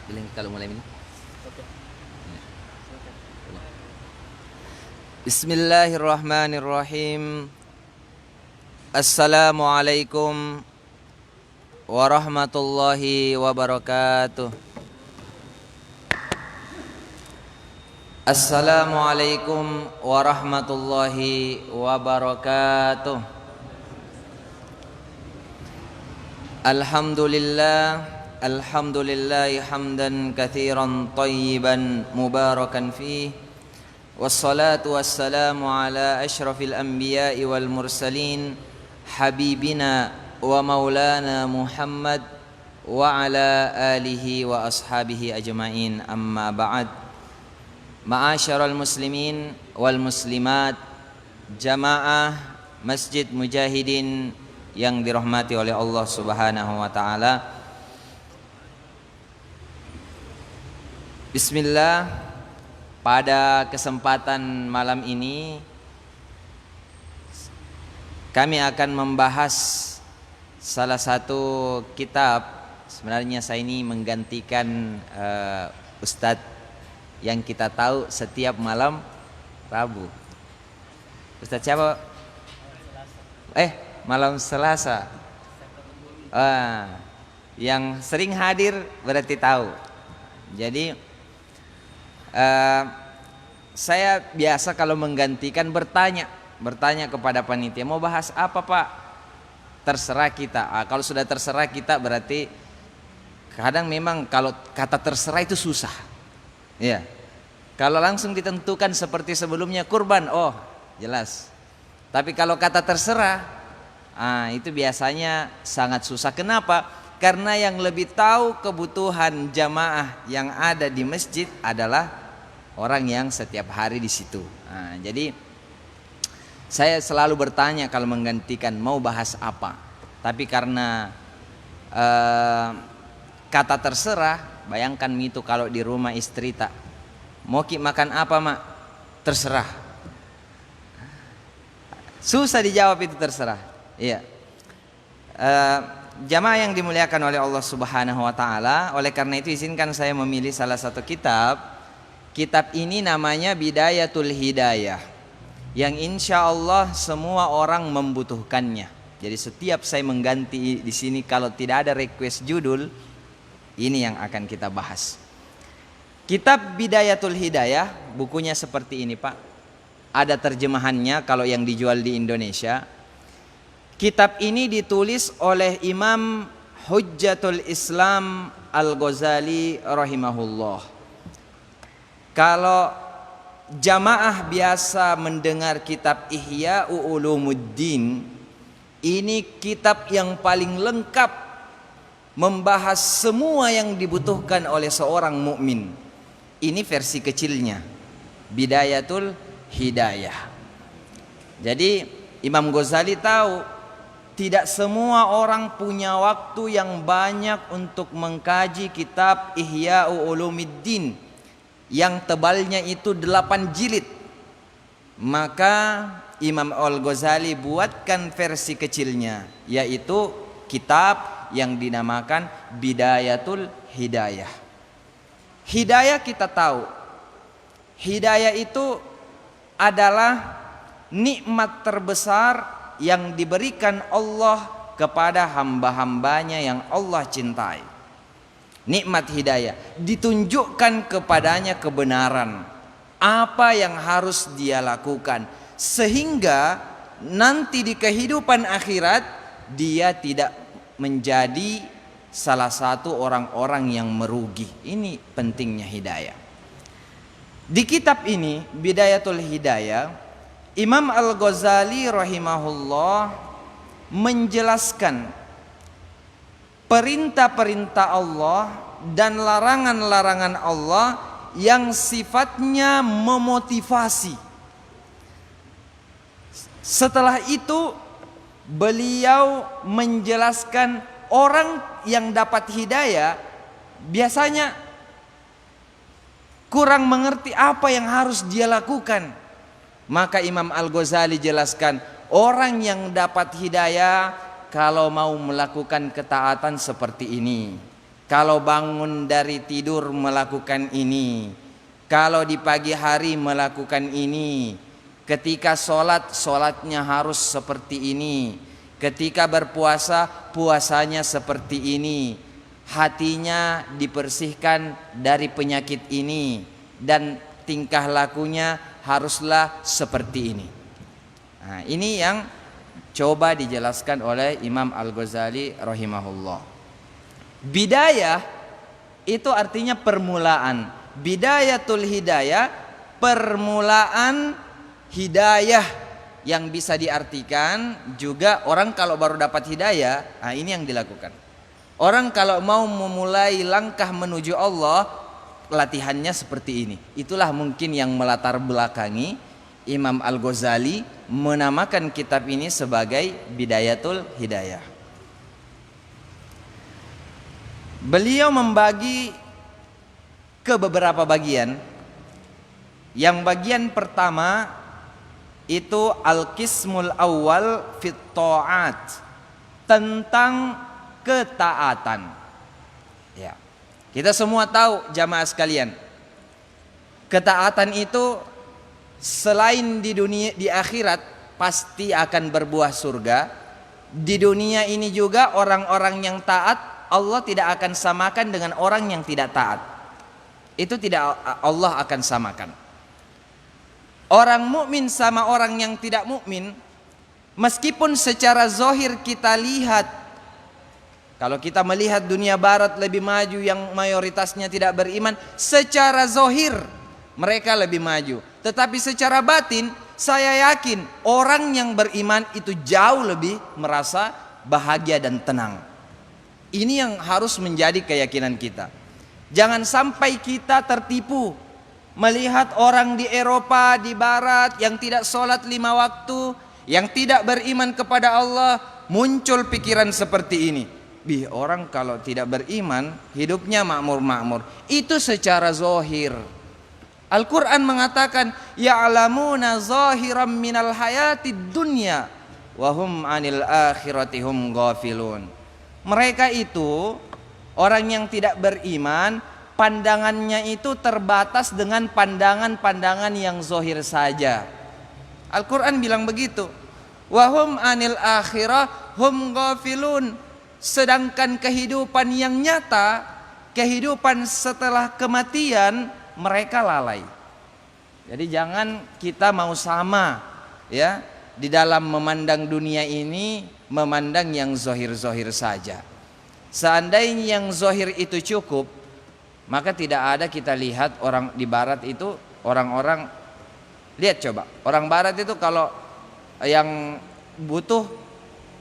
Bilang kalau mulai ini. Oke. Bismillahirrahmanirrahim. Assalamualaikum warahmatullahi wabarakatuh. Assalamualaikum warahmatullahi wabarakatuh. Alhamdulillah, alhamdulillahi hamdan katsiran thayyiban mubarakan fih. Wassalatu wassalamu ala asyrafil anbiya'i wal mursalin habibina wa maulana Muhammad wa ala alihi wa ashabihi ajma'in, amma ba'd. Ma'asyiral muslimin wal muslimat, jamaah Masjid Mujahidin yang dirahmati oleh Allah Subhanahu wa taala. Bismillah, pada kesempatan malam ini kami akan membahas salah satu kitab. Sebenarnya saya ini menggantikan Ustadz yang kita tahu setiap malam Rabu. Ustadz siapa? Malam Selasa. Yang sering hadir berarti tahu. Jadi saya biasa kalau menggantikan bertanya kepada panitia, mau bahas apa Pak? Terserah kita. Kalau sudah terserah kita berarti kadang memang kalau kata terserah itu susah. Ya. Kalau langsung ditentukan seperti sebelumnya kurban, oh jelas. Tapi kalau kata terserah, itu biasanya sangat susah. Kenapa? Karena yang lebih tahu kebutuhan jamaah yang ada di masjid adalah orang yang setiap hari di situ. Jadi saya selalu bertanya kalau menggantikan mau bahas apa. Tapi karena kata terserah, bayangkan itu kalau di rumah istri tak mau makan apa mak, terserah. Susah dijawab itu terserah. Iya. Jamaah yang dimuliakan oleh Allah Subhanahu wa taala, oleh karena itu izinkan saya memilih salah satu kitab. Kitab ini namanya Bidayatul Hidayah, yang insya Allah semua orang membutuhkannya. Jadi setiap saya mengganti di sini kalau tidak ada request judul, ini yang akan kita bahas. Kitab Bidayatul Hidayah, bukunya seperti ini Pak. Ada terjemahannya kalau yang dijual di Indonesia. Kitab ini ditulis oleh Imam Hujjatul Islam Al-Ghazali rahimahullah. Kalau jamaah biasa mendengar kitab Ihya Ulumuddin, ini kitab yang paling lengkap, membahas semua yang dibutuhkan oleh seorang mukmin. Ini versi kecilnya, Bidayatul Hidayah. Jadi Imam Ghazali tahu tidak semua orang punya waktu yang banyak untuk mengkaji kitab Ihya Ulumuddin yang tebalnya itu 8 jilid. Maka Imam Al-Ghazali buatkan versi kecilnya, yaitu kitab yang dinamakan Bidayatul Hidayah. Hidayah kita tahu, hidayah itu adalah nikmat terbesar yang diberikan Allah kepada hamba-hambanya yang Allah cintai. Nikmat hidayah, ditunjukkan kepadanya kebenaran, apa yang harus dia lakukan, sehingga nanti di kehidupan akhirat dia tidak menjadi salah satu orang-orang yang merugi. Ini pentingnya hidayah. Di kitab ini Bidayatul Hidayah, Imam Al-Ghazali rahimahullah menjelaskan perintah-perintah Allah dan larangan-larangan Allah yang sifatnya memotivasi. Setelah itu beliau menjelaskan orang yang dapat hidayah biasanya kurang mengerti apa yang harus dia lakukan. Maka Imam Al-Ghazali jelaskan, orang yang dapat hidayah kalau mau melakukan ketaatan seperti ini. Kalau bangun dari tidur melakukan ini, kalau di pagi hari melakukan ini, ketika sholat, sholatnya harus seperti ini, ketika berpuasa, puasanya seperti ini, hatinya dibersihkan dari penyakit ini, dan tingkah lakunya haruslah seperti ini. Nah, ini yang coba dijelaskan oleh Imam Al-Ghazali rahimahullah. Bidayah itu artinya permulaan. Bidayatul hidayah, permulaan hidayah, yang bisa diartikan juga orang kalau baru dapat hidayah, nah ini yang dilakukan. Orang kalau mau memulai langkah menuju Allah, latihannya seperti ini. Itulah mungkin yang melatar belakangi Imam Al-Ghazali menamakan kitab ini sebagai Bidayatul Hidayah. Beliau membagi ke beberapa bagian. Yang bagian pertama itu Al-Qismul Awal fit Ta'at, tentang ketaatan. Ya. Kita semua tahu jamaah sekalian, ketaatan itu selain di dunia, di akhirat pasti akan berbuah surga. Di dunia ini juga orang-orang yang taat Allah tidak akan samakan dengan orang yang tidak taat. Itu tidak Allah akan samakan. Orang mukmin sama orang yang tidak mukmin, meskipun secara zahir kita lihat, kalau kita melihat dunia barat lebih maju yang mayoritasnya tidak beriman, secara zahir mereka lebih maju. Tetapi secara batin saya yakin orang yang beriman itu jauh lebih merasa bahagia dan tenang. Ini yang harus menjadi keyakinan kita. Jangan sampai kita tertipu melihat orang di Eropa, di Barat yang tidak sholat 5 waktu, yang tidak beriman kepada Allah, muncul pikiran seperti ini. Orang kalau tidak beriman hidupnya makmur-makmur. Itu secara zahir. Al-Quran mengatakan ya'lamuna zahiran minal hayatid dunya wahum anil akhirati hum ghafilun. Mereka itu orang yang tidak beriman, pandangannya itu terbatas dengan pandangan-pandangan yang zahir saja. Al-Quran bilang begitu. Wahum anil akhirah hum ghafilun. Sedangkan kehidupan yang nyata, kehidupan setelah kematian, mereka lalai. Jadi jangan kita mau sama, ya, di dalam memandang dunia ini, memandang yang zahir-zahir saja. Seandainya yang zahir itu cukup, maka tidak ada kita lihat orang di barat itu, orang-orang, lihat coba, orang barat itu kalau yang butuh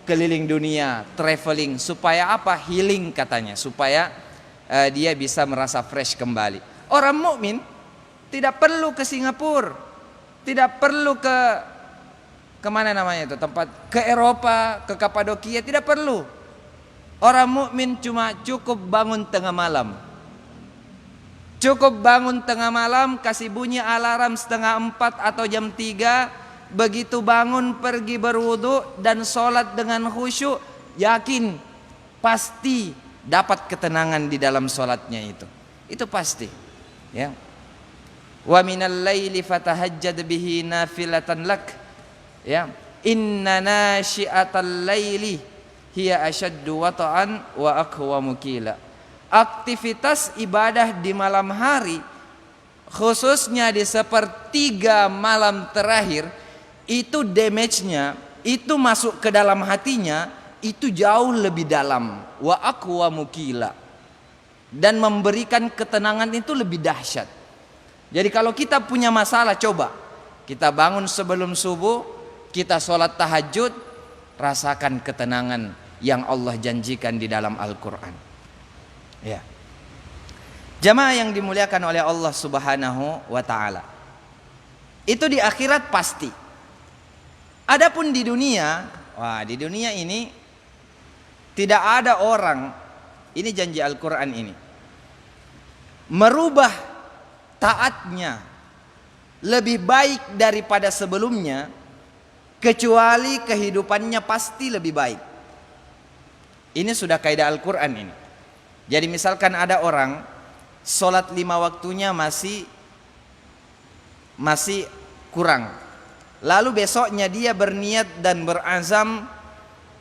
keliling dunia, traveling, supaya apa? Healing katanya, supaya dia bisa merasa fresh kembali. Orang mukmin tidak perlu ke Singapura, tidak perlu ke mana namanya itu tempat, ke Eropa, ke Kapadokia, tidak perlu. Orang mukmin cuma cukup bangun tengah malam. Cukup bangun tengah malam, kasih bunyi alarm 3:30 atau jam 3, begitu bangun pergi berwudu dan sholat dengan khusyuk, yakin pasti dapat ketenangan di dalam sholatnya itu. Itu pasti, ya. Wa minal laili fatahajjad bihi nafilatan lak. Ya, inna nasyi'atal laili hiya asyaddu wata'an wa aqwamu qila. Aktivitas ibadah di malam hari, khususnya di sepertiga malam terakhir, itu damage-nya, itu masuk ke dalam hatinya, itu jauh lebih dalam. Wa aqwamu qila. Dan memberikan ketenangan itu lebih dahsyat. Jadi kalau kita punya masalah, coba kita bangun sebelum subuh, kita sholat tahajud, rasakan ketenangan yang Allah janjikan di dalam Al-Quran. Ya. Jamaah yang dimuliakan oleh Allah Subhanahu wa ta'ala, itu di akhirat pasti. Adapun di dunia, di dunia ini tidak ada orang, ini janji Al-Quran ini, merubah taatnya lebih baik daripada sebelumnya, kecuali kehidupannya pasti lebih baik. Ini sudah kaidah Al-Quran ini. Jadi misalkan ada orang sholat 5 waktunya masih kurang, lalu besoknya dia berniat dan berazam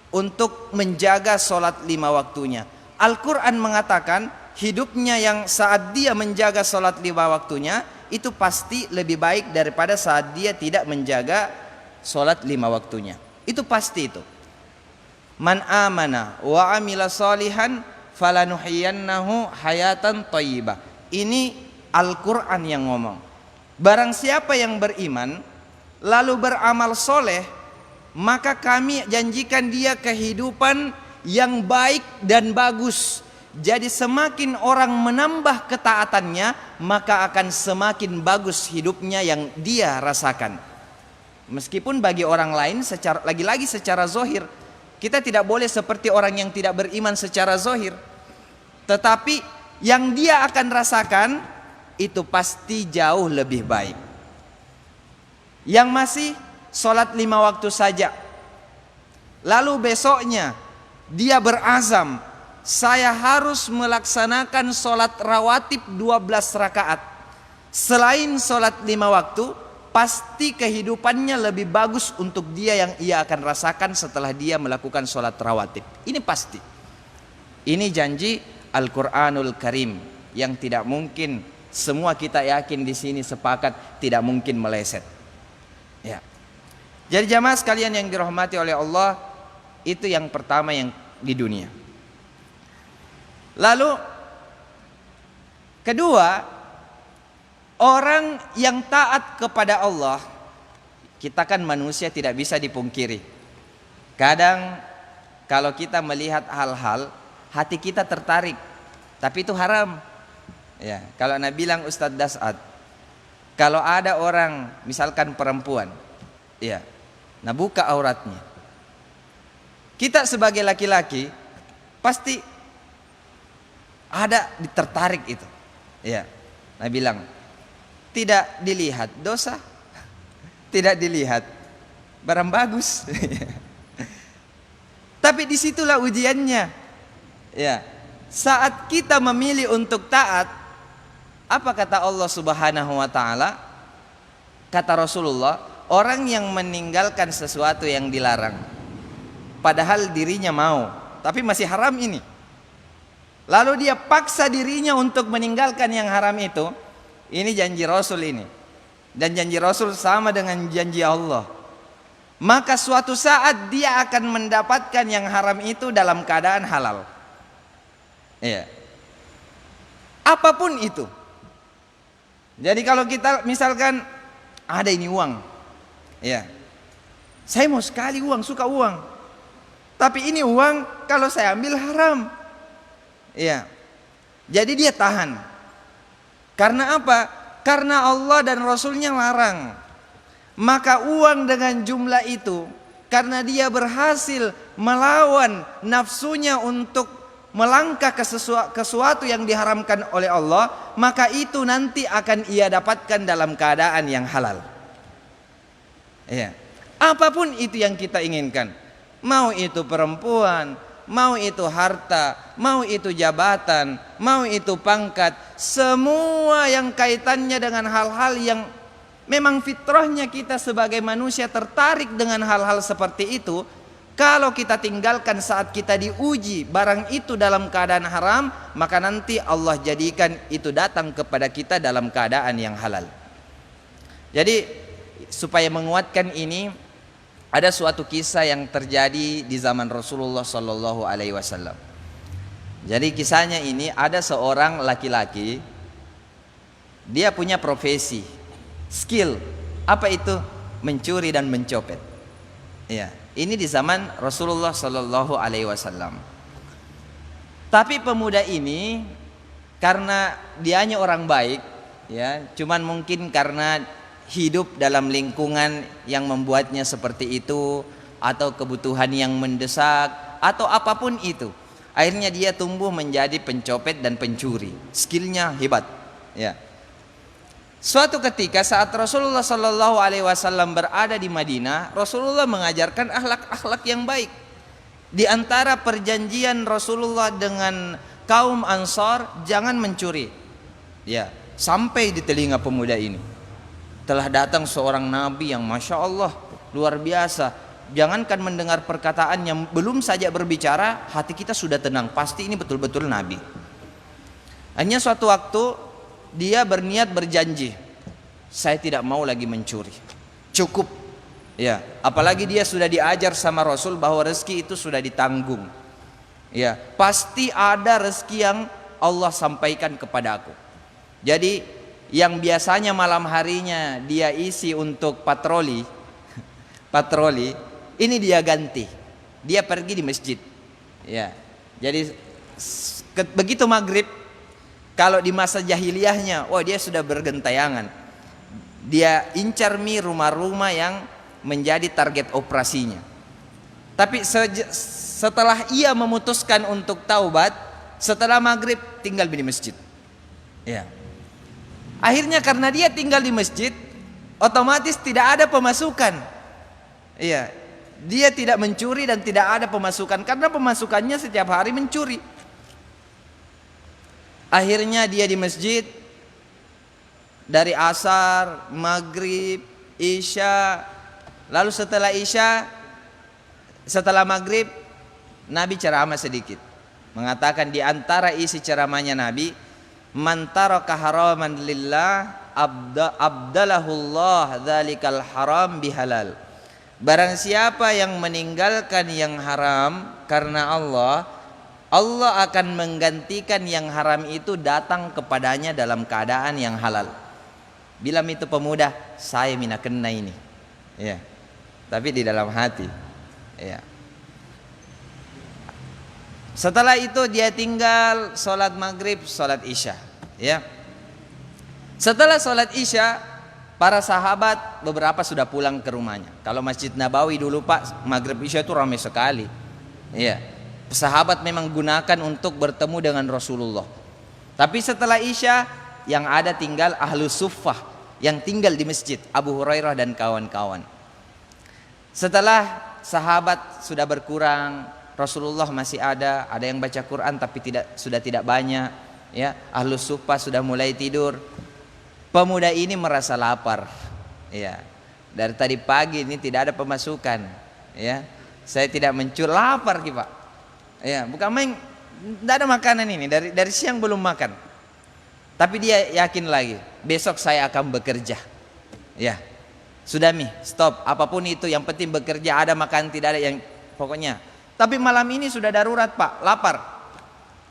untuk menjaga sholat 5 waktunya. Al-Quran mengatakan hidupnya yang saat dia menjaga sholat 5 waktunya itu pasti lebih baik daripada saat dia tidak menjaga sholat 5 waktunya. Itu pasti itu. Man amana wa amila salihan falanuhyiyannahu hayatan thayyibah. Ini Al-Quran yang ngomong. Barang siapa yang beriman lalu beramal soleh, maka kami janjikan dia kehidupan yang baik dan bagus. Jadi semakin orang menambah ketaatannya, maka akan semakin bagus hidupnya yang dia rasakan. Meskipun bagi orang lain lagi-lagi secara zohir, kita tidak boleh seperti orang yang tidak beriman secara zohir. Tetapi yang dia akan rasakan itu pasti jauh lebih baik. Yang masih sholat 5 waktu saja, lalu besoknya dia berazam, saya harus melaksanakan sholat rawatib 12 rakaat. Selain sholat 5 waktu, pasti kehidupannya lebih bagus untuk dia yang ia akan rasakan setelah dia melakukan sholat rawatib. Ini pasti. Ini janji Al-Quranul Karim yang tidak mungkin, semua kita yakin di sini sepakat tidak mungkin meleset. Ya. Jadi jamaah sekalian yang dirahmati oleh Allah, itu yang pertama yang di dunia. Lalu kedua, orang yang taat kepada Allah, kita kan manusia tidak bisa dipungkiri. Kadang kalau kita melihat hal-hal, hati kita tertarik, tapi itu haram. Ya, kalau Nabi bilang Ustadz Das'ad, kalau ada orang misalkan perempuan, ya, nah buka auratnya, kita sebagai laki-laki pasti ada tertarik itu. Ya, Nabi bilang tidak dilihat dosa, tidak dilihat barang bagus. Tapi disitulah ujiannya. Ya, saat kita memilih untuk taat, apa kata Allah Subhanahu wa taala? Kata Rasulullah, orang yang meninggalkan sesuatu yang dilarang, padahal dirinya mau, tapi masih haram ini, lalu dia paksa dirinya untuk meninggalkan yang haram itu, ini janji Rasul ini. Dan janji Rasul sama dengan janji Allah. Maka suatu saat dia akan mendapatkan yang haram itu dalam keadaan halal. Iya. Apapun itu. Jadi kalau kita misalkan ada ini uang, ya, saya mau sekali uang, suka uang, tapi ini uang kalau saya ambil haram, ya, jadi dia tahan. Karena apa? Karena Allah dan Rasulnya larang. Maka uang dengan jumlah itu, karena dia berhasil melawan nafsunya untuk melangkah ke sesuatu yang diharamkan oleh Allah, maka itu nanti akan ia dapatkan dalam keadaan yang halal. Ya. Apapun itu yang kita inginkan, mau itu perempuan, mau itu harta, mau itu jabatan, mau itu pangkat, semua yang kaitannya dengan hal-hal yang memang fitrahnya kita sebagai manusia tertarik dengan hal-hal seperti itu. Kalau kita tinggalkan saat kita diuji barang itu dalam keadaan haram, maka nanti Allah jadikan itu datang kepada kita dalam keadaan yang halal. Jadi supaya menguatkan ini, ada suatu kisah yang terjadi di zaman Rasulullah Sallallahu Alaihi Wasallam. Jadi kisahnya ini, ada seorang laki-laki, dia punya profesi, skill, apa itu? Mencuri dan mencopet. Ya, ini di zaman Rasulullah Sallallahu Alaihi Wasallam. Tapi pemuda ini karena dianya orang baik, ya, cuman mungkin karena hidup dalam lingkungan yang membuatnya seperti itu, atau kebutuhan yang mendesak, atau apapun itu, akhirnya dia tumbuh menjadi pencopet dan pencuri. Skillnya hebat. Ya. Suatu ketika saat Rasulullah Sallallahu Alaihi Wasallam berada di Madinah, Rasulullah mengajarkan akhlak-akhlak yang baik. Di antara perjanjian Rasulullah dengan kaum Ansor jangan mencuri. Ya, sampai di telinga pemuda ini telah datang seorang nabi yang masya Allah luar biasa. Jangankan mendengar perkataan yang belum saja berbicara, hati kita sudah tenang, pasti ini betul-betul nabi. Hanya suatu waktu dia berniat berjanji, saya tidak mau lagi mencuri, cukup. Ya, apalagi dia sudah diajar sama Rasul bahwa rezeki itu sudah ditanggung. Ya, pasti ada rezeki yang Allah sampaikan kepada aku. Jadi yang biasanya malam harinya dia isi untuk patroli, ini dia ganti. Dia pergi di masjid. Ya. Jadi begitu maghrib, kalau di masa jahiliyahnya, wah dia sudah bergentayangan. Dia incar rumah-rumah yang menjadi target operasinya. Tapi setelah ia memutuskan untuk taubat, setelah maghrib tinggal di masjid. Ya. Akhirnya karena dia tinggal di masjid, otomatis tidak ada pemasukan. Iya, dia tidak mencuri dan tidak ada pemasukan karena pemasukannya setiap hari mencuri. Akhirnya dia di masjid dari asar, maghrib, isya. Lalu setelah isya, setelah maghrib, Nabi ceramah sedikit. Mengatakan di antara isi ceramahnya Nabi, man taraka haraman lillah abdalahullah dzalikal haram bihalal. Barang siapa yang meninggalkan yang haram karena Allah, Allah akan menggantikan yang haram itu datang kepadanya dalam keadaan yang halal. Bilang itu pemuda, saya mina kena ini. Ya. Tapi di dalam hati. Ya. Setelah itu dia tinggal sholat maghrib, sholat isya. Ya. Setelah sholat isya, para sahabat beberapa sudah pulang ke rumahnya. Kalau Masjid Nabawi dulu Pak, maghrib isya itu ramai sekali. Ya. Sahabat memang gunakan untuk bertemu dengan Rasulullah. Tapi setelah isya, yang ada tinggal ahlu suffah, yang tinggal di masjid, Abu Hurairah dan kawan-kawan. Setelah sahabat sudah berkurang, Rasulullah masih ada yang baca Quran tapi sudah tidak banyak, ya. Ahlus suffah sudah mulai tidur. Pemuda ini merasa lapar, ya. Dari tadi pagi ini tidak ada pemasukan, ya. Saya tidak mencuri, lapar Pak. Ya, bukan main, tidak ada makanan ini, dari siang belum makan. Tapi dia yakin lagi, besok saya akan bekerja. Ya. Sudah stop, apapun itu yang penting bekerja, ada makan tidak ada yang pokoknya. Tapi malam ini sudah darurat Pak, lapar.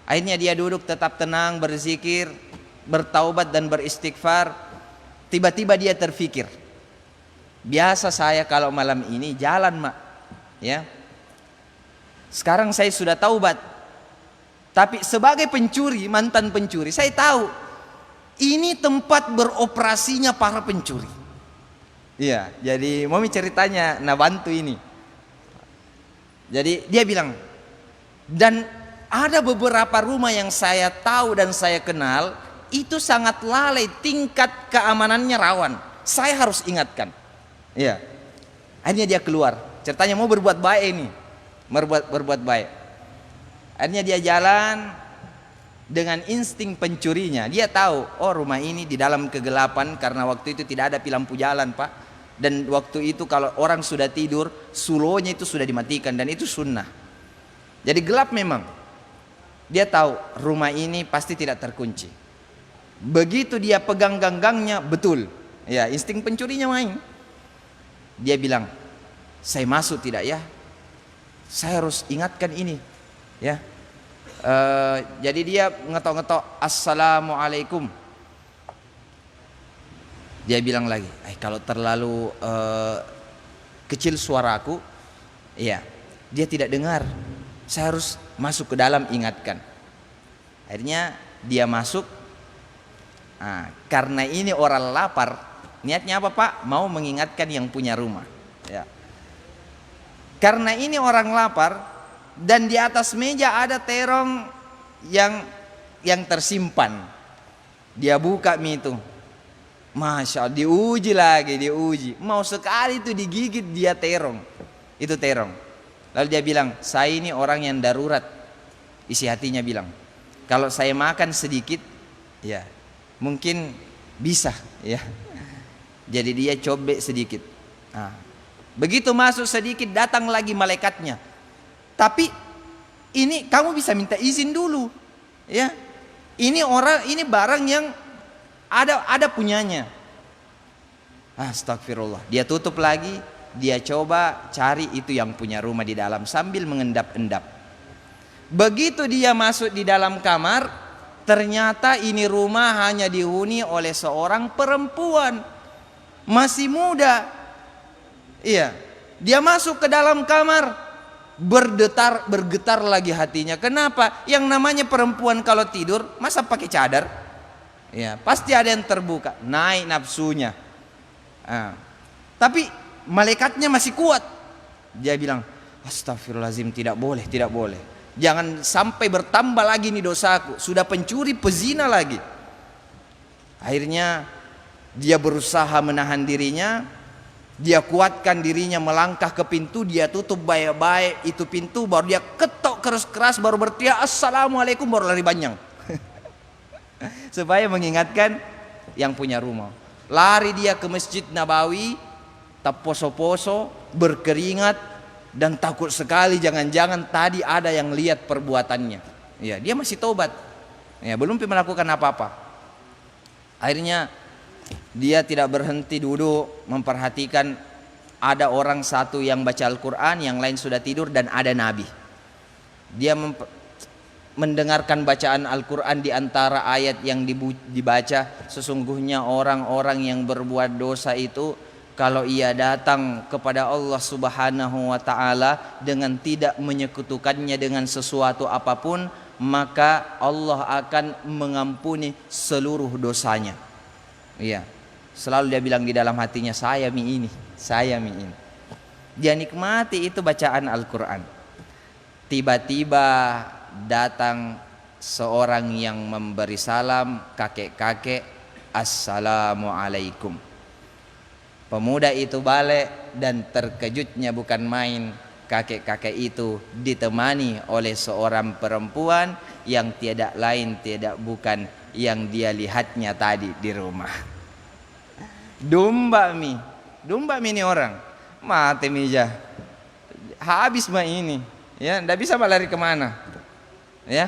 Akhirnya dia duduk tetap tenang, berzikir, bertaubat dan beristighfar. Tiba-tiba dia terfikir, biasa saya kalau malam ini jalan ya. Sekarang saya sudah taubat. Tapi sebagai pencuri, mantan pencuri, saya tahu ini tempat beroperasinya para pencuri. Iya, jadi mau ceritanya bantu ini. Jadi dia bilang, dan ada beberapa rumah yang saya tahu dan saya kenal, itu sangat lalai, tingkat keamanannya rawan. Saya harus ingatkan. Iya. Akhirnya dia keluar. Ceritanya mau berbuat baik ini, berbuat baik. Akhirnya dia jalan dengan insting pencurinya. Dia tahu, oh rumah ini di dalam kegelapan karena waktu itu tidak ada lampu jalan Pak. Dan waktu itu kalau orang sudah tidur, sulonya itu sudah dimatikan dan itu sunnah. Jadi gelap memang. Dia tahu rumah ini pasti tidak terkunci. Begitu dia pegang ganggangnya, betul. Ya, insting pencurinya main. Dia bilang, saya masuk tidak ya? Saya harus ingatkan ini. Ya. Jadi dia ngetok-ngetok, assalamualaikum. Dia bilang lagi, kalau terlalu kecil suaraku, ya dia tidak dengar. Saya harus masuk ke dalam ingatkan. Akhirnya dia masuk. Karena ini orang lapar, niatnya apa Pak? Mau mengingatkan yang punya rumah. Ya. Karena ini orang lapar dan di atas meja ada terong yang tersimpan. Dia buka itu. Masya Allah, diuji. Mau sekali itu digigit dia terong. Itu terong. Lalu dia bilang, saya ini orang yang darurat. Isi hatinya bilang, Kalau saya makan sedikit, ya mungkin bisa, ya. Jadi dia cobek sedikit. Nah, begitu masuk sedikit, datang lagi malaikatnya. Tapi ini kamu bisa minta izin dulu, ya. Ini barang yang ada punyanya. Astagfirullah. Dia tutup lagi, dia coba cari itu yang punya rumah di dalam sambil mengendap-endap. Begitu dia masuk di dalam kamar, ternyata ini rumah hanya dihuni oleh seorang perempuan masih muda. Iya, dia masuk ke dalam kamar, bergetar lagi hatinya. Kenapa? Yang namanya perempuan kalau tidur masa pakai cadar? Ya, pasti ada yang terbuka, naik nafsunya. Tapi malaikatnya masih kuat. Dia bilang, astagfirullahaladzim, tidak boleh, tidak boleh. Jangan sampai bertambah lagi nih dosaku. Sudah pencuri, pezina lagi. Akhirnya dia berusaha menahan dirinya. Dia kuatkan dirinya melangkah ke pintu. Dia tutup baik-baik itu pintu. Baru dia ketok keras-keras. Baru berteriak assalamualaikum. Baru lari banyak. Supaya mengingatkan yang punya rumah. Lari dia ke Masjid Nabawi. Tak poso-poso, berkeringat. Dan takut sekali jangan-jangan tadi ada yang lihat perbuatannya. Ya, dia masih tobat. Ya, belum melakukan apa-apa. Akhirnya dia tidak berhenti duduk memperhatikan ada orang satu yang baca Al-Quran, yang lain sudah tidur dan ada Nabi. Dia mendengarkan bacaan Al-Quran di antara ayat yang dibaca. Sesungguhnya orang-orang yang berbuat dosa itu kalau ia datang kepada Allah Subhanahu wa ta'ala dengan tidak menyekutukannya dengan sesuatu apapun, maka Allah akan mengampuni seluruh dosanya. Iya. Selalu dia bilang di dalam hatinya, saya mi ini. Dia nikmati itu bacaan Al-Quran. Tiba-tiba datang seorang yang memberi salam, kakek-kakek, assalamualaikum. Pemuda itu balik dan terkejutnya bukan main. Kakek-kakek itu ditemani oleh seorang perempuan yang tiada lain tiada bukan yang dia lihatnya tadi di rumah. Domba mi ini orang mati mija. Habis mah ini, ya, ndak bisa lari kemana, ya.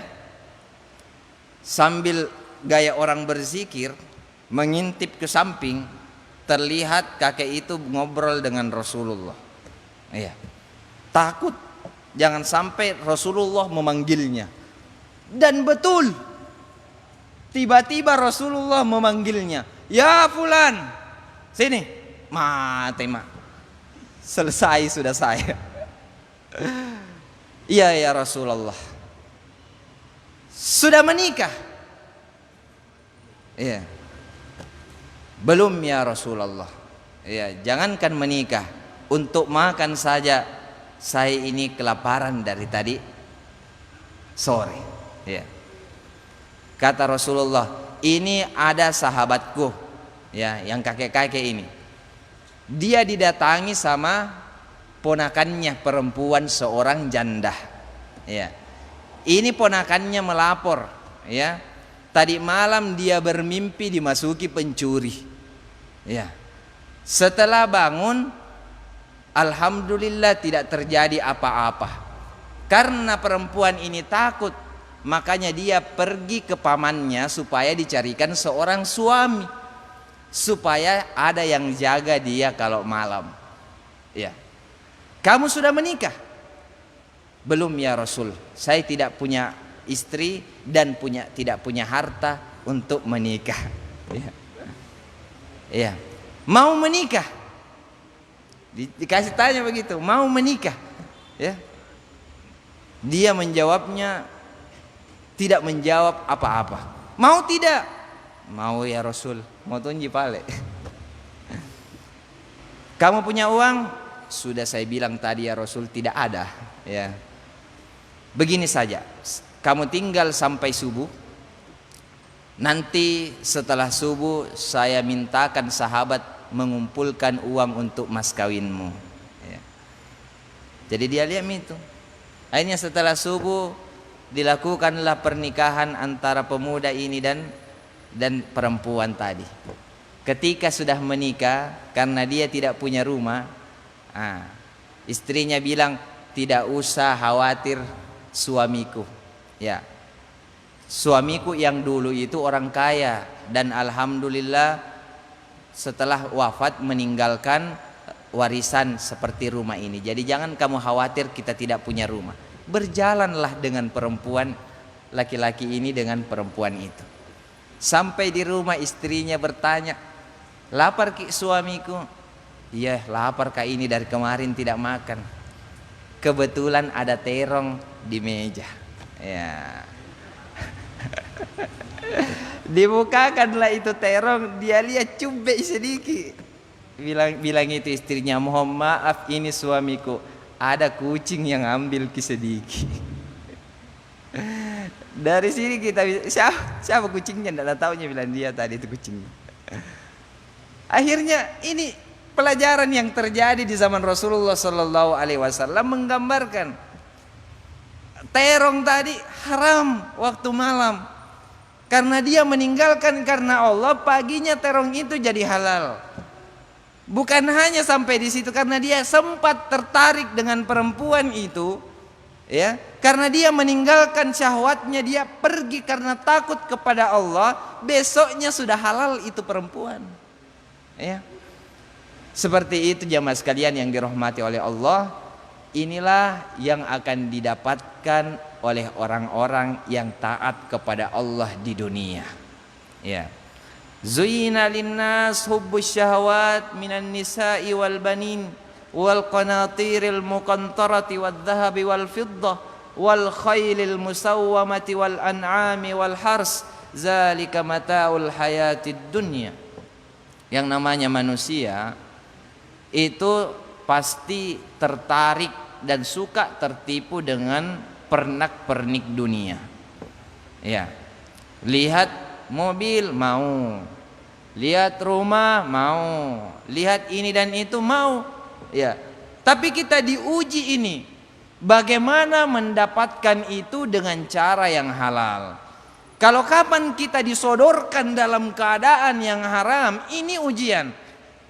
Sambil gaya orang berzikir, mengintip ke samping. Terlihat kakek itu ngobrol dengan Rasulullah. Iya. Takut jangan sampai Rasulullah memanggilnya. Dan betul. Tiba-tiba Rasulullah memanggilnya. Ya fulan. Sini. Mati mak. Selesai sudah saya. Iya ya Rasulullah. Sudah menikah? Iya. Belum ya Rasulullah. Ya, jangankan menikah, untuk makan saja saya ini kelaparan dari tadi sore. Ya. Kata Rasulullah, ini ada sahabatku, ya, yang kakek-kakek ini. Dia didatangi sama ponakannya perempuan seorang janda. Ya. Ini ponakannya melapor, ya. Tadi malam dia bermimpi dimasuki pencuri. Ya. Setelah bangun, alhamdulillah tidak terjadi apa-apa. Karena perempuan ini takut, makanya dia pergi ke pamannya supaya dicarikan seorang suami, supaya ada yang jaga dia kalau malam. Ya. Kamu sudah menikah? Belum ya Rasul. Saya tidak punya istri dan tidak punya harta untuk menikah. Ya. Iya. Mau menikah? Dikasih tanya begitu, mau menikah? Ya. Dia menjawabnya tidak menjawab apa-apa. Mau tidak? Mau ya Rasul. Mau tunji pale. Kamu punya uang? Sudah saya bilang tadi ya Rasul tidak ada. Ya. Begini saja. Kamu tinggal sampai subuh. Nanti setelah subuh saya mintakan sahabat mengumpulkan uang untuk mas kawinmu. Ya. Jadi dia lihat itu. Akhirnya setelah subuh dilakukanlah pernikahan antara pemuda ini dan perempuan tadi. Ketika sudah menikah, karena dia tidak punya rumah, istrinya bilang, tidak usah khawatir suamiku. Ya, suamiku yang dulu itu orang kaya dan alhamdulillah setelah wafat meninggalkan warisan seperti rumah ini. Jadi jangan kamu khawatir kita tidak punya rumah. Berjalanlah dengan perempuan laki-laki ini dengan perempuan itu. Sampai di rumah istrinya bertanya, lapar ki suamiku? Iya lapar kak, ini dari kemarin tidak makan. Kebetulan ada terong di meja. Ya. Dibukakanlah itu terong, dia lihat cubek sedikit. Bilang itu istrinya, mohon maaf ini suamiku, ada kucing yang ambil ki sedikit. Dari sini kita bisa, siapa kucingnya tidak tahunya, bilang dia tadi itu kucingnya. Akhirnya ini pelajaran yang terjadi di zaman Rasulullah Sallallahu Alaihi Wasallam menggambarkan terong tadi haram waktu malam karena dia meninggalkan karena Allah, paginya terong itu jadi halal. Bukan hanya sampai di situ, karena dia sempat tertarik dengan perempuan itu, ya, karena dia meninggalkan syahwatnya, dia pergi karena takut kepada Allah, besoknya sudah halal itu perempuan. Ya. Seperti itu jamaah sekalian yang dirahmati oleh Allah. Inilah yang akan didapatkan oleh orang-orang yang taat kepada Allah di dunia. Ya. Zuyina linnas hubbus syahawat minan nisa'i wal banin wal qanatiril muqantarati wad dhahabi wal fiddah wal khailil musawwamati wal an'ami wal hars zalika mata'ul hayatid dunya. Yang namanya manusia itu pasti tertarik dan suka tertipu dengan pernak-pernik dunia. Ya. Lihat mobil mau, lihat rumah mau, lihat ini dan itu mau. Ya. Tapi kita diuji ini, bagaimana mendapatkan itu dengan cara yang halal. Kalau kapan kita disodorkan dalam keadaan yang haram, ini ujian.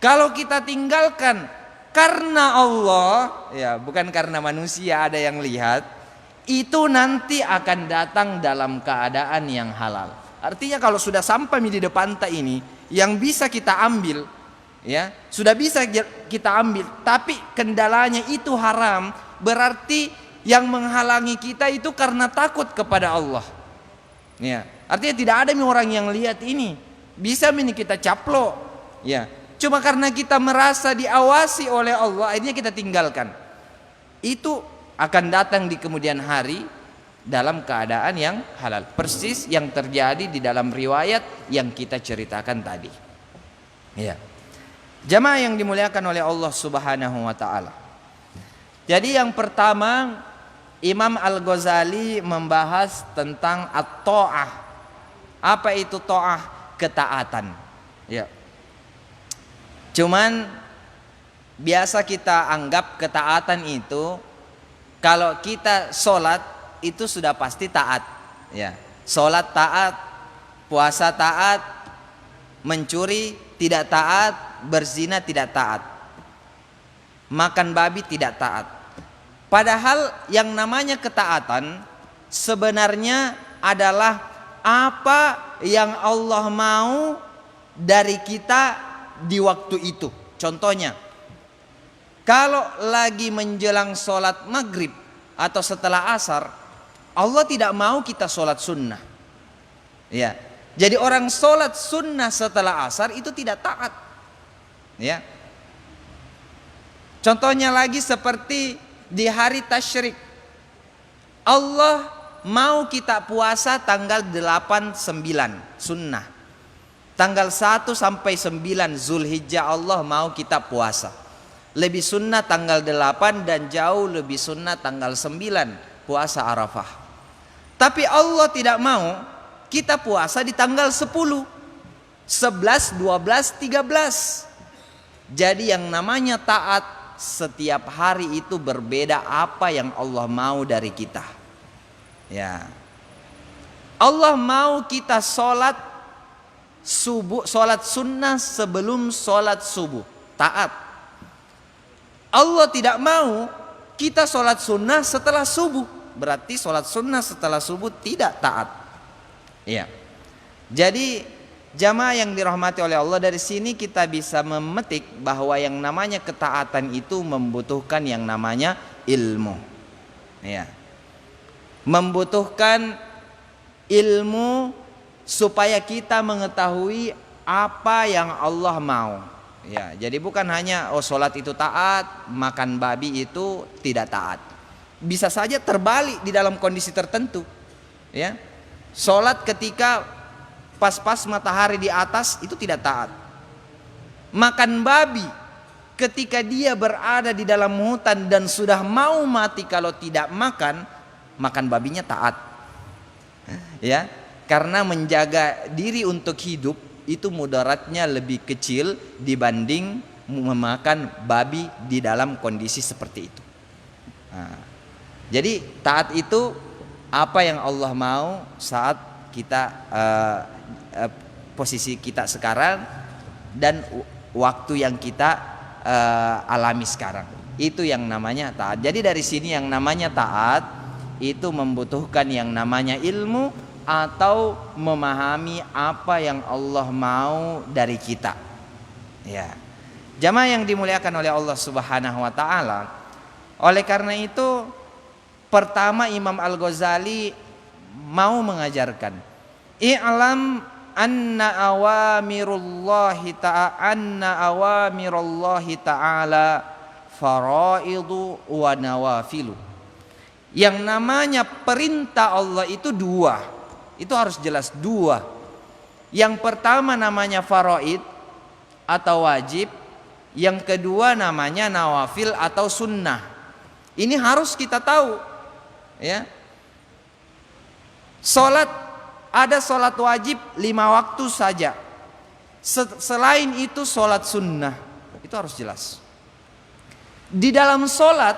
Kalau kita tinggalkan karena Allah, ya bukan karena manusia ada yang lihat, itu nanti akan datang dalam keadaan yang halal. Artinya kalau sudah sampai di depan ini, yang bisa kita ambil, ya sudah bisa kita ambil, tapi kendalanya itu haram, berarti yang menghalangi kita itu karena takut kepada Allah. Ya, artinya tidak ada orang yang lihat ini, bisa kita caplok, ya. Cuma karena kita merasa diawasi oleh Allah, akhirnya kita tinggalkan. Itu akan datang di kemudian hari dalam keadaan yang halal. Persis yang terjadi di dalam riwayat yang kita ceritakan tadi. Ya. Jamaah yang dimuliakan oleh Allah Subhanahu wa taala. Jadi yang pertama, Imam Al-Ghazali membahas tentang at-ta'ah. Apa itu ta'ah? Ketaatan. Ya. Cuman biasa kita anggap ketaatan itu kalau kita sholat itu sudah pasti taat, ya. Sholat taat, puasa taat, mencuri tidak taat, berzina tidak taat, makan babi tidak taat. Padahal yang namanya ketaatan sebenarnya adalah apa yang Allah mau dari kita di waktu itu. Contohnya, kalau lagi menjelang sholat maghrib atau setelah asar, Allah tidak mau kita sholat sunnah. Ya, jadi orang sholat sunnah setelah asar itu tidak taat. Ya, contohnya lagi seperti di hari tasyrik, Allah mau kita puasa tanggal 8, 9 sunnah. Tanggal 1 sampai 9 Zulhijjah Allah mau kita puasa. Lebih sunnah tanggal 8 dan jauh lebih sunnah tanggal 9 puasa Arafah. Tapi Allah tidak mau kita puasa di tanggal 10, 11, 12, 13. Jadi yang namanya taat setiap hari itu berbeda apa yang Allah mau dari kita. Ya. Allah mau kita sholat subuh, sholat sunnah sebelum sholat subuh, taat. Allah tidak mau kita sholat sunnah setelah subuh, berarti sholat sunnah setelah subuh tidak taat. Ya. Jadi jamaah yang dirahmati oleh Allah, dari sini kita bisa memetik bahwa yang namanya ketaatan itu membutuhkan yang namanya ilmu. Ya. Membutuhkan ilmu supaya kita mengetahui apa yang Allah mau. Ya, jadi bukan hanya sholat itu taat, makan babi itu tidak taat. Bisa saja terbalik di dalam kondisi tertentu. Ya, sholat ketika pas-pas matahari di atas itu tidak taat. Makan babi ketika dia berada di dalam hutan dan sudah mau mati kalau tidak makan, makan babinya taat. Ya, karena menjaga diri untuk hidup itu mudaratnya lebih kecil dibanding memakan babi di dalam kondisi seperti itu. Nah, jadi taat itu apa yang Allah mau saat kita posisi kita sekarang dan waktu yang kita alami sekarang, itu yang namanya taat. Jadi dari sini yang namanya taat itu membutuhkan yang namanya ilmu atau memahami apa yang Allah mau dari kita. Ya. Jamaah yang dimuliakan oleh Allah Subhanahu wa taala. Oleh karena itu pertama Imam Al-Ghazali mau mengajarkan i'lam anna awamirullahi ta'ala faraidu wa nawafilu. Yang namanya perintah Allah itu dua. Itu harus jelas dua. Yang pertama namanya faraid atau wajib, yang kedua namanya nawafil atau sunnah. Ini harus kita tahu, ya. Salat, ada salat wajib 5 waktu saja. Selain itu salat sunnah. Itu harus jelas. Di dalam salat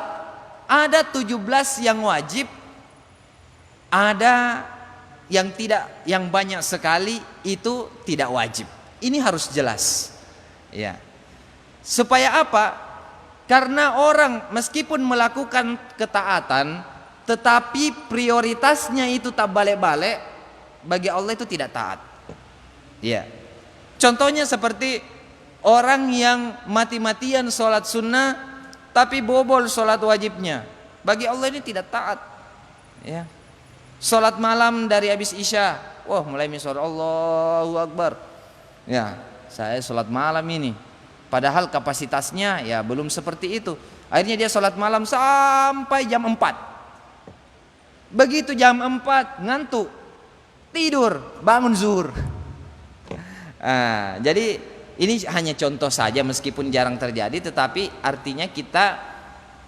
ada 17 yang wajib, ada yang tidak, yang banyak sekali itu tidak wajib. Ini harus jelas. Ya. Supaya apa? Karena orang meskipun melakukan ketaatan tetapi prioritasnya itu tak balik-balik, bagi Allah itu tidak taat. Ya. Contohnya seperti orang yang mati-matian sholat sunnah tapi bobol sholat wajibnya, bagi Allah ini tidak taat. Ya. Sholat malam dari habis isya, wah mulai misal Allahu Akbar. Ya, saya sholat malam ini. Padahal kapasitasnya ya belum seperti itu. Akhirnya dia sholat malam sampai jam 4. Begitu jam 4 ngantuk, tidur, bangun zuhur. Jadi ini hanya contoh saja meskipun jarang terjadi, tetapi artinya kita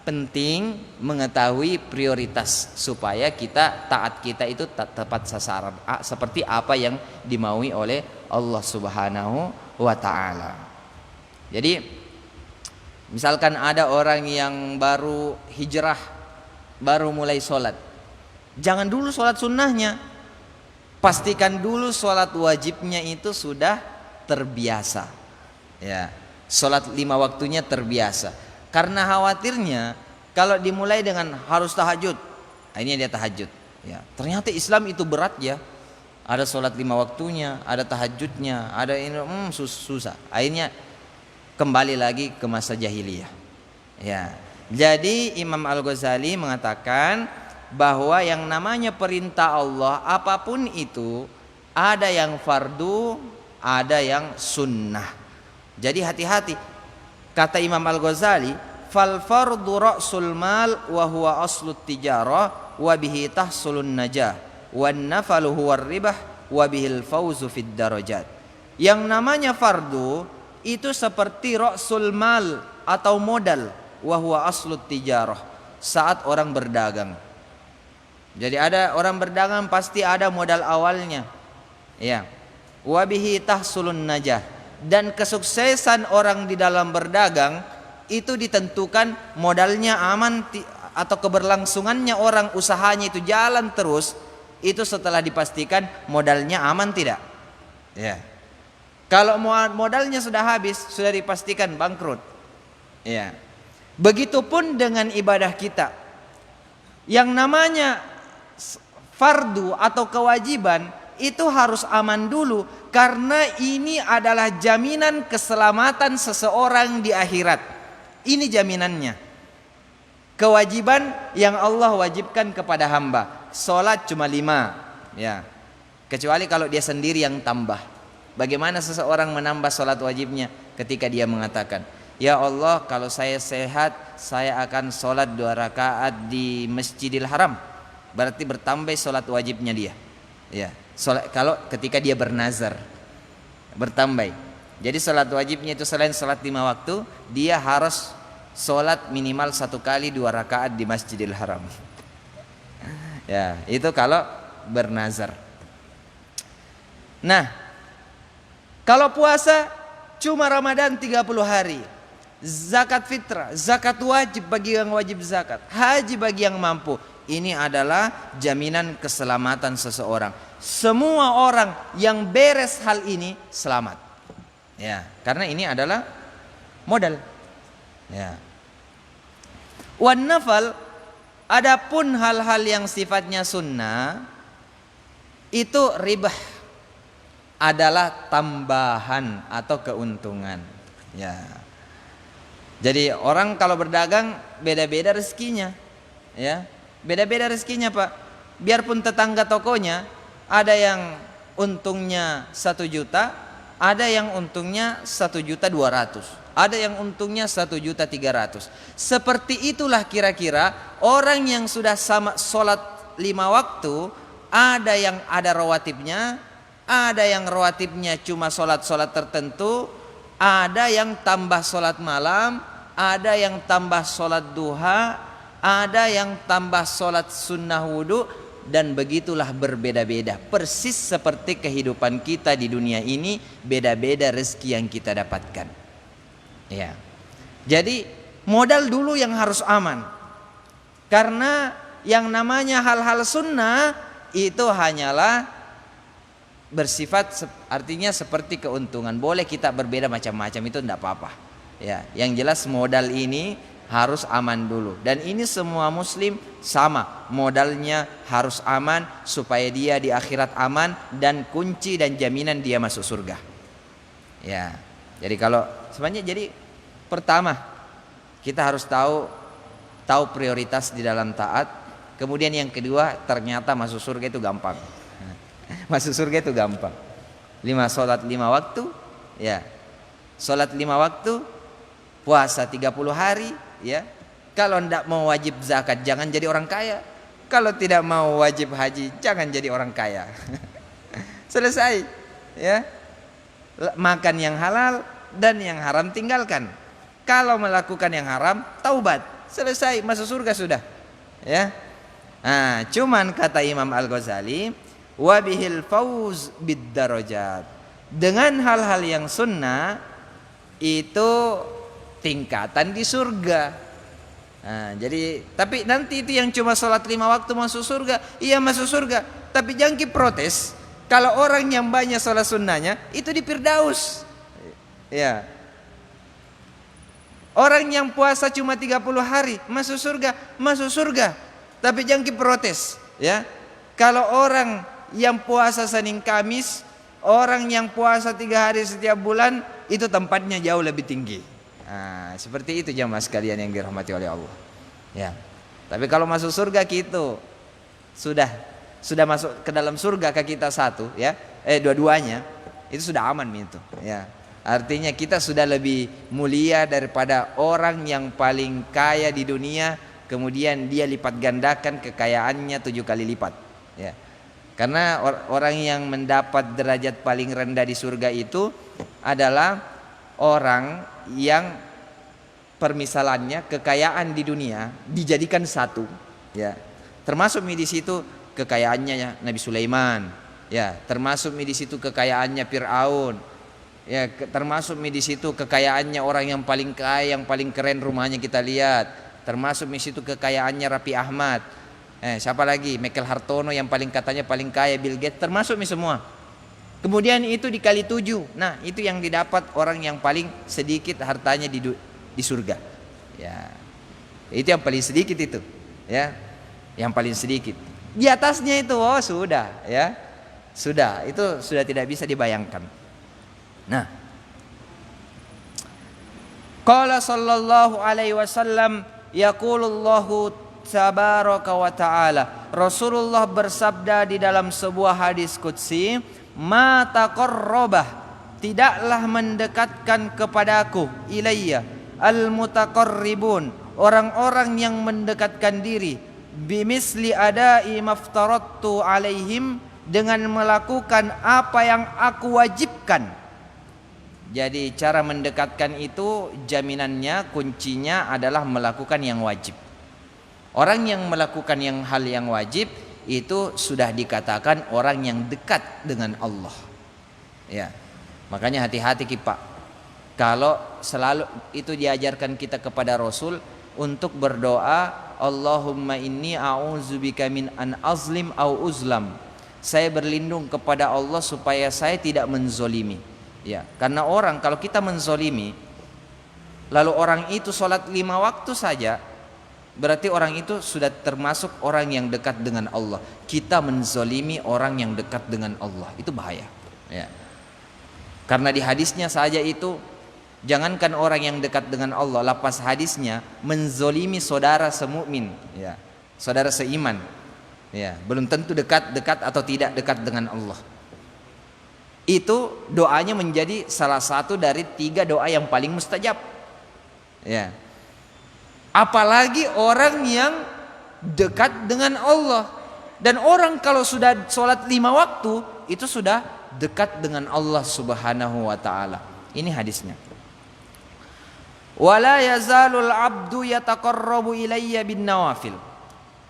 penting mengetahui prioritas supaya kita taat kita itu tepat sasaran seperti apa yang dimaui oleh Allah Subhanahu wa taala. Jadi misalkan ada orang yang baru hijrah, baru mulai sholat, jangan dulu sholat sunnahnya, pastikan dulu sholat wajibnya itu sudah terbiasa. Ya, sholat 5 waktunya terbiasa. Karena khawatirnya kalau dimulai dengan harus tahajud, akhirnya dia tahajud. Ya, ternyata Islam itu berat ya. Ada sholat 5 waktunya, ada tahajudnya, ada ini susah. Akhirnya kembali lagi ke masa jahiliyah. Ya, jadi Imam Al-Ghazali mengatakan bahwa yang namanya perintah Allah apapun itu ada yang fardu, ada yang sunnah. Jadi hati-hati. Kata Imam Al-Ghazali, fal fardu ra'sul mal wa huwa aslut tijarah wa bihi tahsulun najah wan nafalu huwa ribah wa bihil fauzu fid darajat. Yang namanya fardu itu seperti ra'sul mal atau modal, wa huwa aslut tijarah, saat orang berdagang. Jadi ada orang berdagang pasti ada modal awalnya. Ya. Wa bihi tahsulun najah. Dan kesuksesan orang di dalam berdagang itu ditentukan modalnya aman atau keberlangsungannya orang usahanya itu jalan terus, itu setelah dipastikan modalnya aman tidak? Ya. Kalau modalnya sudah habis, sudah dipastikan bangkrut. Ya. Begitupun dengan ibadah kita. Yang namanya fardu atau kewajiban itu harus aman dulu, karena ini adalah jaminan keselamatan seseorang di akhirat. Ini jaminannya. Kewajiban yang Allah wajibkan kepada hamba. Salat cuma 5, ya. Kecuali kalau dia sendiri yang tambah. Bagaimana seseorang menambah salat wajibnya? Ketika dia mengatakan, ya Allah, kalau saya sehat, saya akan salat 2 rakaat di Masjidil Haram. Berarti bertambah salat wajibnya dia. Ya. Kalau ketika dia bernazar, bertambah. Jadi salat wajibnya itu selain salat 5 waktu, dia harus salat minimal 1 kali 2 rakaat di Masjidil Haram. Ya, itu kalau bernazar. Nah, kalau puasa cuma Ramadan 30 hari. Zakat fitrah, zakat wajib bagi yang wajib zakat, haji bagi yang mampu. Ini adalah jaminan keselamatan seseorang. Semua orang yang beres hal ini selamat. Ya, karena ini adalah modal. Ya. Wan nafal, adapun hal-hal yang sifatnya sunnah, itu ribah, adalah tambahan atau keuntungan. Ya. Jadi orang kalau berdagang beda-beda rezekinya. Ya. Beda-beda rezekinya, Pak. Biarpun tetangga tokonya ada yang untungnya 1 juta, ada yang untungnya 1.200.000, ada yang untungnya 1.300.000. Seperti itulah kira-kira orang yang sudah sama sholat 5 waktu, ada yang ada rawatibnya, ada yang rawatibnya cuma sholat-sholat tertentu, ada yang tambah sholat malam, ada yang tambah sholat duha, ada yang tambah sholat sunnah wudhu. Dan begitulah berbeda-beda. Persis seperti kehidupan kita di dunia ini, beda-beda rezeki yang kita dapatkan. Ya. Jadi modal dulu yang harus aman. Karena yang namanya hal-hal sunnah itu hanyalah bersifat, artinya seperti keuntungan. Boleh kita berbeda macam-macam, itu tidak apa-apa. Ya, yang jelas modal ini harus aman dulu. Dan ini semua muslim sama, modalnya harus aman supaya dia di akhirat aman, dan kunci dan jaminan dia masuk surga. Ya. Jadi kalau sebenarnya, jadi pertama kita harus tahu prioritas di dalam taat. Kemudian yang kedua, ternyata masuk surga itu gampang. Masuk surga itu gampang. 5 sholat 5 waktu, ya. Sholat 5 waktu, puasa 30 hari, ya. Kalau tidak mau wajib zakat, jangan jadi orang kaya. Kalau tidak mau wajib haji, jangan jadi orang kaya. Selesai, ya. Makan yang halal dan yang haram tinggalkan. Kalau melakukan yang haram, taubat. Selesai, masuk surga sudah. Ya. Nah, cuman kata Imam Al-Ghazali, wa bihil fauz bid darajat. Dengan hal-hal yang sunnah itu tingkatan di surga. Nah, jadi tapi nanti itu yang cuma sholat 5 waktu masuk surga, iya masuk surga. Tapi jangan protes kalau orang yang banyak sholat sunnahnya itu di Firdaus. Ya. Orang yang puasa cuma 30 hari masuk surga. Tapi jangan protes, ya. Kalau orang yang puasa Senin Kamis, orang yang puasa 3 hari setiap bulan, itu tempatnya jauh lebih tinggi. Nah, seperti itu jamaah sekalian yang dirahmati oleh Allah. Ya. Tapi kalau masuk surga gitu, sudah masuk ke dalam surga ke kita satu, ya. Dua-duanya itu sudah aman itu, ya. Artinya kita sudah lebih mulia daripada orang yang paling kaya di dunia, kemudian dia lipat gandakan kekayaannya 7 kali lipat, ya. Karena orang yang mendapat derajat paling rendah di surga itu adalah orang yang permisalannya kekayaan di dunia dijadikan satu, ya. Termasuk di situ kekayaannya Nabi Sulaiman, ya. Termasuk di situ kekayaannya Fir'aun, ya. Termasuk di situ kekayaannya orang yang paling kaya, yang paling keren rumahnya kita lihat. termasuk di situ kekayaannya Raffi Ahmad. Siapa lagi? Michael Hartono yang katanya paling kaya, Bill Gates, termasuk semua. Kemudian itu dikali 7. Nah, itu yang didapat orang yang paling sedikit hartanya di surga. Ya. Itu yang paling sedikit itu, ya. Yang paling sedikit. Di atasnya itu sudah, ya. Sudah, itu sudah tidak bisa dibayangkan. Nah, qala sallallahu alaihi wasallam yaqulullahu tabaraka wa ta'ala. Rasulullah bersabda di dalam sebuah hadis qudsi, ma taqarrabah, tidaklah mendekatkan kepadaku, ilayya al-mutaqarribun, orang-orang yang mendekatkan diri, bimisli adai maftarattu alaihim, dengan melakukan apa yang aku wajibkan. Jadi cara mendekatkan itu jaminannya, kuncinya adalah melakukan yang wajib. Orang yang melakukan hal yang wajib itu sudah dikatakan orang yang dekat dengan Allah. Ya. Makanya hati-hati Pak. Kalau selalu itu diajarkan kita kepada Rasul untuk berdoa, Allahumma inni a'udzubika min an azlim au uzlam. Saya berlindung kepada Allah supaya saya tidak menzolimi. Ya, karena orang kalau kita menzolimi, lalu orang itu sholat 5 waktu saja, berarti orang itu sudah termasuk orang yang dekat dengan Allah. Kita menzolimi orang yang dekat dengan Allah, itu bahaya. Ya. Karena di hadisnya saja itu, jangankan orang yang dekat dengan Allah, lapas hadisnya menzolimi saudara semukmin, ya, saudara seiman, ya, belum tentu dekat atau tidak dekat dengan Allah. Itu doanya menjadi salah satu dari 3 doa yang paling mustajab. Ya. Apalagi orang yang dekat dengan Allah. Dan orang kalau sudah sholat 5 waktu itu sudah dekat dengan Allah Subhanahu wa ta'ala. Ini hadisnya. Wala yazalul abdu yataqarrabu ilayya bin nawafil.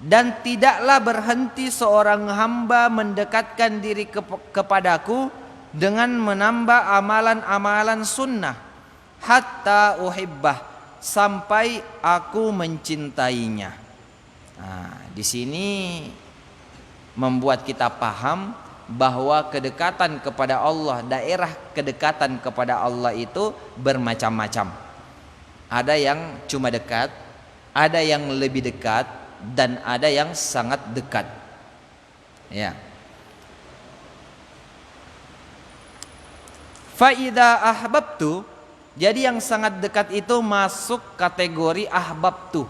Dan tidaklah berhenti seorang hamba mendekatkan diri kepadaku dengan menambah amalan-amalan sunnah, hatta uhibbah, sampai aku mencintainya. Nah, di sini membuat kita paham bahwa kedekatan kepada Allah, daerah kedekatan kepada Allah itu bermacam-macam. Ada yang cuma dekat, ada yang lebih dekat, dan ada yang sangat dekat. Ya. Faida ahbabtu, jadi yang sangat dekat itu masuk kategori ahbabtu.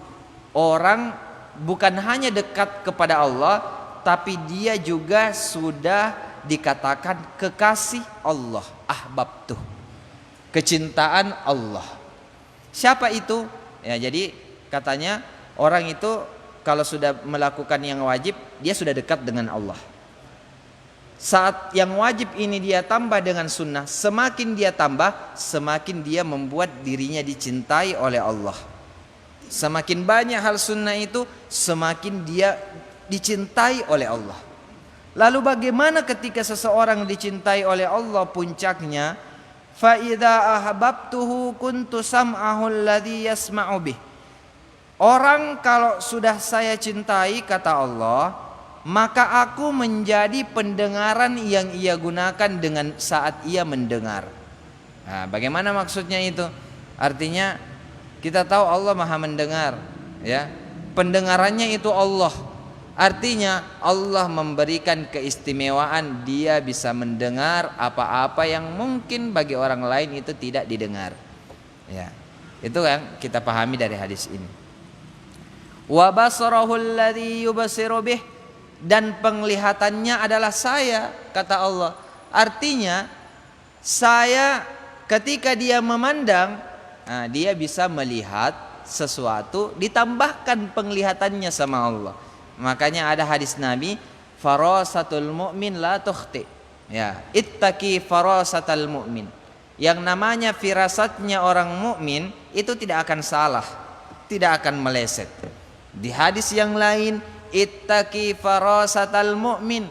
Orang bukan hanya dekat kepada Allah, tapi dia juga sudah dikatakan kekasih Allah. Ahbabtu, kecintaan Allah. Siapa itu? Ya, jadi katanya orang itu kalau sudah melakukan yang wajib, dia sudah dekat dengan Allah. Saat yang wajib ini dia tambah dengan sunnah, semakin dia tambah, semakin dia membuat dirinya dicintai oleh Allah. Semakin banyak hal sunnah itu, semakin dia dicintai oleh Allah. Lalu bagaimana ketika seseorang dicintai oleh Allah puncaknya? Fa idza ahbabtuhu kuntu sam'ahu alladhi yasma'u bih. Orang kalau sudah saya cintai, kata Allah, maka aku menjadi pendengaran yang ia gunakan dengan saat ia mendengar. Nah, bagaimana maksudnya itu? Artinya kita tahu Allah Maha mendengar, ya. Pendengarannya itu Allah. Artinya Allah memberikan keistimewaan, dia bisa mendengar apa-apa yang mungkin bagi orang lain itu tidak didengar. Ya. Itu yang kita pahami dari hadis ini. Wa basarahu alladhi yubsiru bih, dan penglihatannya adalah saya, kata Allah. Artinya saya ketika dia memandang, dia bisa melihat sesuatu, ditambahkan penglihatannya sama Allah. Makanya ada hadis Nabi, farasatul mu'min la tukhti. Ya, ittaqi farasatal mu'min. Yang namanya firasatnya orang mukmin itu tidak akan salah, tidak akan meleset. Di hadis yang lain, ittaqi farasatal mu'min,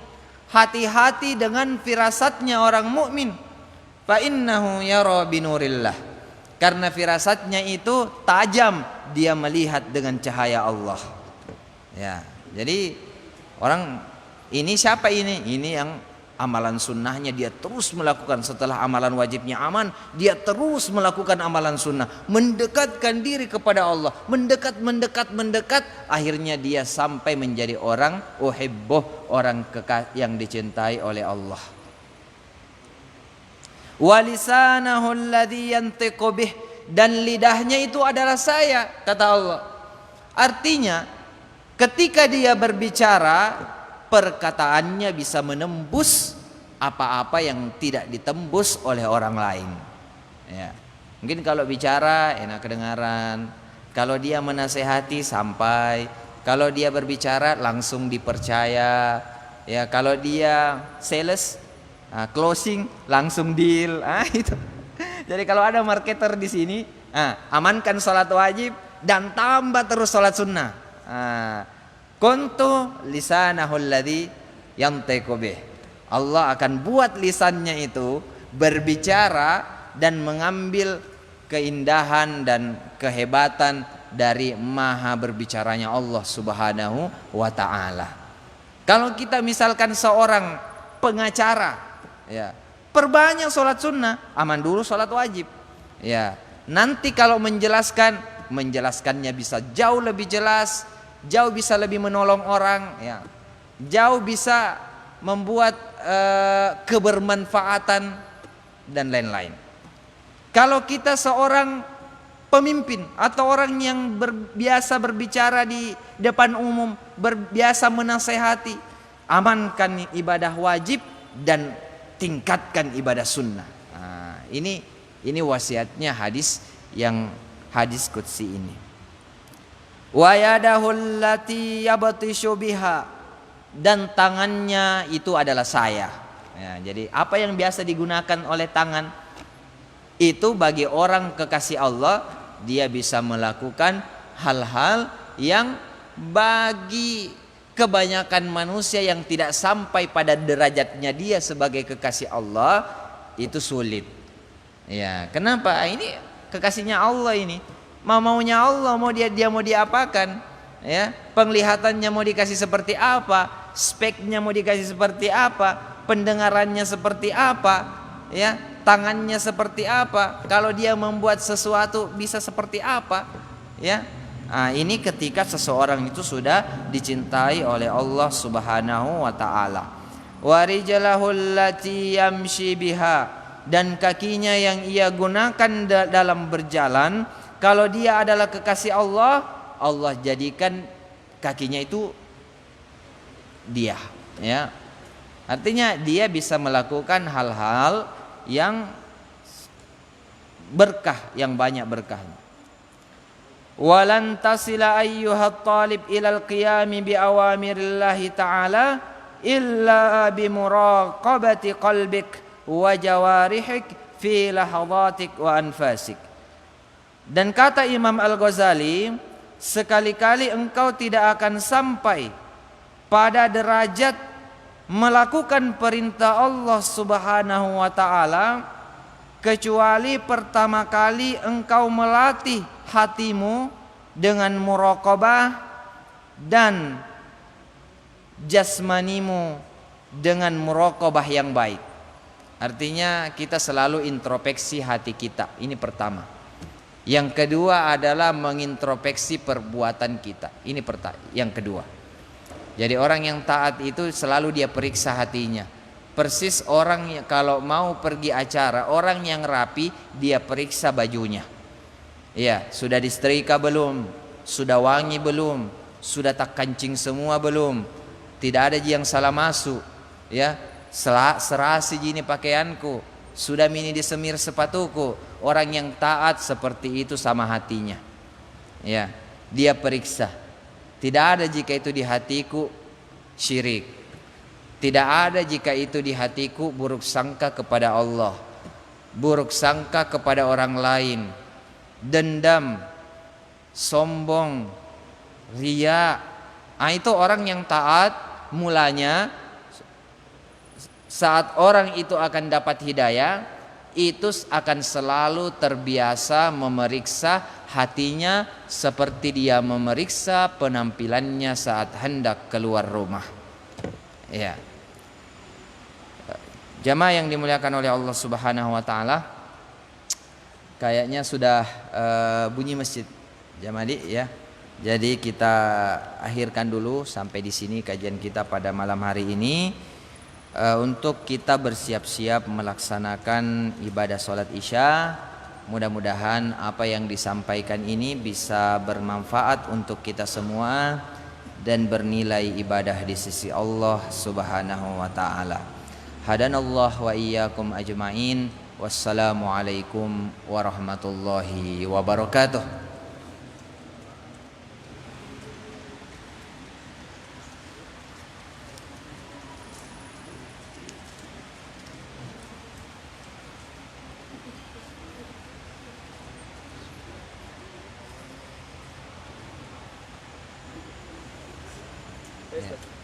hati-hati dengan firasatnya orang mukmin. Fa innahu yara binurillah. Karena firasatnya itu tajam, dia melihat dengan cahaya Allah. Ya, jadi orang ini siapa ini? Ini yang amalan sunnahnya dia terus melakukan. Setelah amalan wajibnya aman, dia terus melakukan amalan sunnah, mendekatkan diri kepada Allah, mendekat, akhirnya dia sampai menjadi orang uhibbuh, orang yang dicintai oleh Allah. Walisanahu alladhi yantiqu bih, dan lidahnya itu adalah saya, kata Allah. Artinya ketika dia berbicara, perkataannya bisa menembus apa-apa yang tidak ditembus oleh orang lain. Ya. Mungkin kalau bicara enak kedengaran, kalau dia menasehati sampai, kalau dia berbicara langsung dipercaya. Ya, kalau dia sales, closing langsung deal. Itu. Jadi kalau ada marketer di sini, amankan sholat wajib dan tambah terus sholat sunnah. Kuntu lisanahul ladzi yantiqu bih. Allah akan buat lisannya itu berbicara dan mengambil keindahan dan kehebatan dari maha berbicaranya Allah Subhanahu wa ta'ala. Kalau kita misalkan seorang pengacara, ya, perbanyak sholat sunnah, aman dulu sholat wajib. Ya, nanti kalau menjelaskannya bisa jauh lebih jelas, jauh bisa lebih menolong orang, ya, jauh bisa membuat kebermanfaatan dan lain-lain. Kalau kita seorang pemimpin atau orang yang biasa berbicara di depan umum, biasa menasehati, amankan ibadah wajib dan tingkatkan ibadah sunnah. Ini wasiatnya hadis qudsi ini. Wa yadahul lati yabtishu biha, dan tangannya itu adalah saya. Ya, jadi apa yang biasa digunakan oleh tangan itu bagi orang kekasih Allah, dia bisa melakukan hal-hal yang bagi kebanyakan manusia yang tidak sampai pada derajatnya dia sebagai kekasih Allah itu sulit. Ya, kenapa? Ini kekasihnya Allah ini. Maunya Allah, dia mau diapakan? Ya, penglihatannya mau dikasih seperti apa? Speknya mau dikasih seperti apa? Pendengarannya seperti apa? Ya, tangannya seperti apa? Kalau dia membuat sesuatu bisa seperti apa? Ya. Ini ketika seseorang itu sudah dicintai oleh Allah Subhanahu wa taala. Wa rijlahul lati yamshi biha, dan kakinya yang ia gunakan dalam berjalan. Kalau dia adalah kekasih Allah, Allah jadikan kakinya itu dia, ya. Artinya dia bisa melakukan hal-hal yang berkah, yang banyak berkahnya. Walan tasila ayyuhat talib ilal qiyami bi awamirillahi ta'ala illa bi muraqabati qalbik wa jawarihik fi lahadhatik wa anfasik. Dan kata Imam Al-Ghazali, sekali-kali engkau tidak akan sampai pada derajat melakukan perintah Allah Subhanahu wa ta'ala kecuali pertama kali engkau melatih hatimu dengan muraqabah dan jasmanimu dengan muraqabah yang baik. Artinya kita selalu introspeksi hati kita. Ini pertama. Yang kedua adalah mengintrospeksi perbuatan kita. Ini yang kedua. Jadi orang yang taat itu selalu dia periksa hatinya. Persis orang yang kalau mau pergi acara, orang yang rapi dia periksa bajunya. Ya, sudah disetrika belum? Sudah wangi belum? Sudah tak kancing semua belum? Tidak ada yang salah masuk. Ya, serasi gini pakaianku. Sudah mini disemir sepatuku. Orang yang taat seperti itu sama hatinya. Ya, dia periksa. Tidak ada jika itu di hatiku syirik. Tidak ada jika itu di hatiku buruk sangka kepada Allah, buruk sangka kepada orang lain, dendam, sombong, riya. Itu orang yang taat mulanya saat orang itu akan dapat hidayah, itu akan selalu terbiasa memeriksa hatinya seperti dia memeriksa penampilannya saat hendak keluar rumah. Ya. Jamaah yang dimuliakan oleh Allah Subhanahu wa taala, kayaknya sudah bunyi masjid. Jamadi ya. Jadi kita akhirkan dulu sampai di sini kajian kita pada malam hari ini. Untuk kita bersiap-siap melaksanakan ibadah sholat isya. Mudah-mudahan apa yang disampaikan ini bisa bermanfaat untuk kita semua dan bernilai ibadah di sisi Allah Subhanahu wa taala. Hadanallah wa iyyakum ajma'in. Wassalamualaikum warahmatullahi wabarakatuh. Ya.